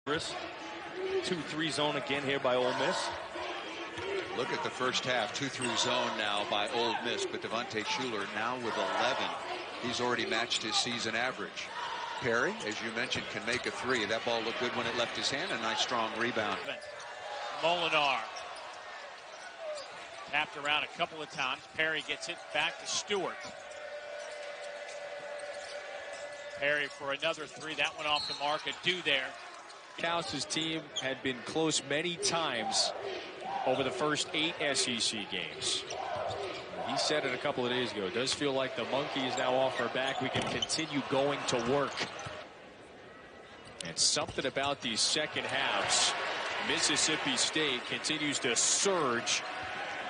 2-3 zone again here by Ole Miss. Look at the first half, 2-3 zone now by Ole Miss, but Devontae Shuler now with 11. He's already matched his season average. Perry, as you mentioned, can make a three. That ball looked good when it left his hand. A nice strong rebound. Molinar tapped around a couple of times. Perry gets it back to Stewart. Perry for another three. That went off the mark. A do there. House's team had been close many times over the first 8 SEC games. He said it a couple of days ago. It does feel like the monkey is now off our back. We can continue going to work. And something about these second halves. Mississippi State continues to surge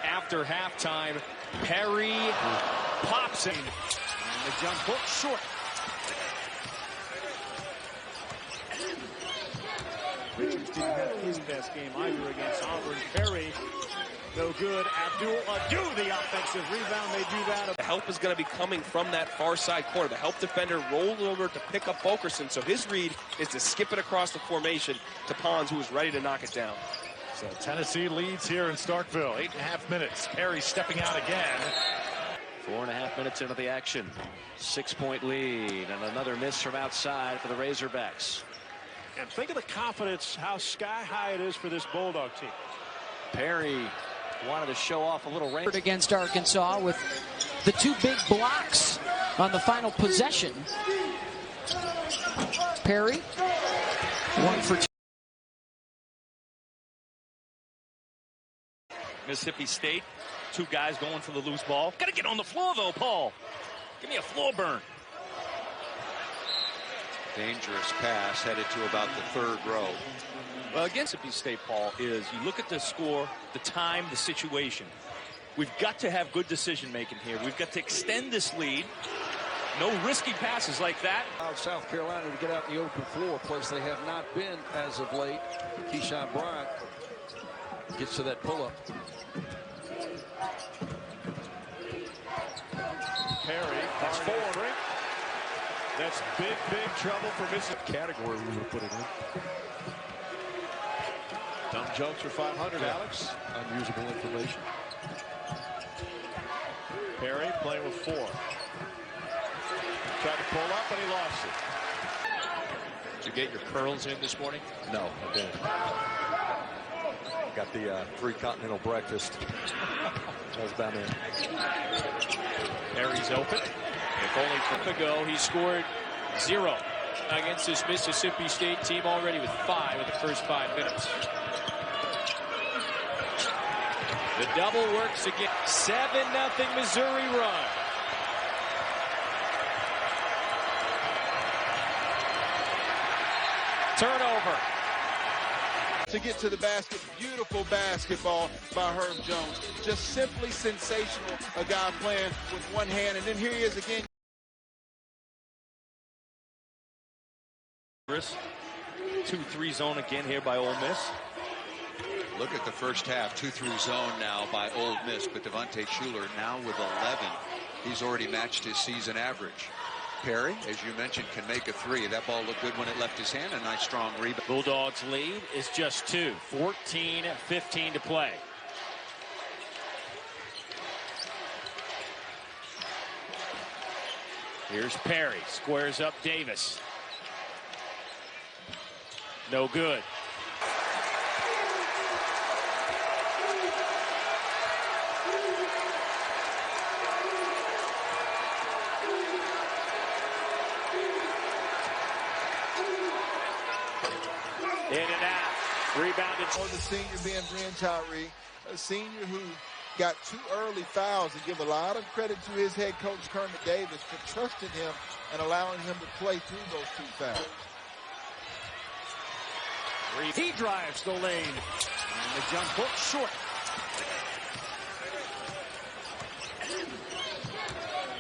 after halftime. Perry pops in. And the jump hook short. Reggie didn't have his best game either against Auburn. Perry, no good. Abdul the offensive rebound. They do that. The help is going to be coming from that far side corner. The help defender rolled over to pick up Fulkerson. So his read is to skip it across the formation to Pons, who is ready to knock it down. So Tennessee leads here in Starkville. 8.5 minutes. Perry stepping out again. 4.5 minutes into the action. 6-point lead and another miss from outside for the Razorbacks. And think of the confidence, how sky high it is for this Bulldog team. Perry wanted to show off a little range against Arkansas with the 2 big blocks on the final possession. Perry, 1 for 2. Mississippi State, 2 guys going for the loose ball. Got to get on the floor, though, Paul. Give me a floor burn. Dangerous pass headed to about the 3rd row. Well, against Mississippi State, Paul, is you look at the score, the time, the situation. We've got to have good decision-making here. We've got to extend this lead. No risky passes like that. South Carolina to get out in the open floor, place they have not been as of late. Keyshawn Bryant gets to that pull-up. Perry, that's 4. That's big trouble for Mississippi. Category we would put it in. Dumb jokes for 500, yeah. Alex. Unusable information. Perry playing with 4. Tried to pull up, but he lost it. Did you get your pearls in this morning? No, I didn't. Got the 3 continental breakfast. That was about it. Perry's open. If only a month ago he scored 0 against this Mississippi State team, already with 5 in the first 5 minutes. The double works again. 7-0 Missouri run. Turnover. To get to the basket, beautiful basketball by Herb Jones. Just simply sensational, a guy playing with one hand, and then here he is again. 2-3 zone again here by Ole Miss. Look at the first half, 2-3 zone now by Ole Miss, but Devontae Shuler now with 11. He's already matched his season average. Perry, as you mentioned, can make a three. That ball looked good when it left his hand. A nice strong rebound. Bulldogs lead is just 2. 14-15 to play. Here's Perry. Squares up Davis. No good. In and out. Rebounded. For the senior being Bryn Tyree, a senior who got 2 early fouls, and give a lot of credit to his head coach, Kermit Davis, for trusting him and allowing him to play through those 2 fouls. He drives the lane. And the jump hook short.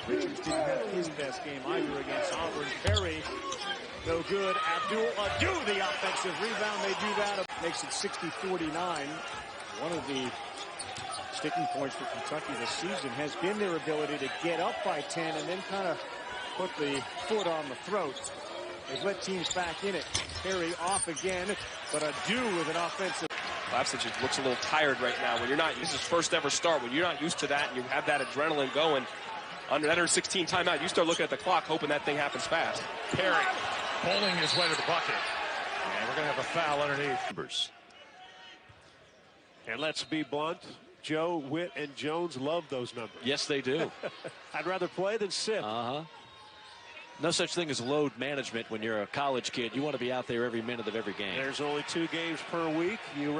Reggie didn't have his best game either against Auburn. Perry, no good. Abdul the offensive rebound. They do that. Makes it 60-49. One of the sticking points for Kentucky this season has been their ability to get up by 10 and then kind of put the foot on the throat They've let teams back in it. Perry off again, but Adu with an offensive. Lapsich looks a little tired right now. When you're not, this is his first ever start. When you're not used to that and you have that adrenaline going, under 16 timeout, you start looking at the clock, hoping that thing happens fast. Perry bowling his way to the bucket. And we're going to have a foul underneath. And let's be blunt, Joe, Witt, and Jones love those numbers. Yes, they do. I'd rather play than sit. No such thing as load management when you're a college kid. You want to be out there every minute of every game. There's only 2 games per week. You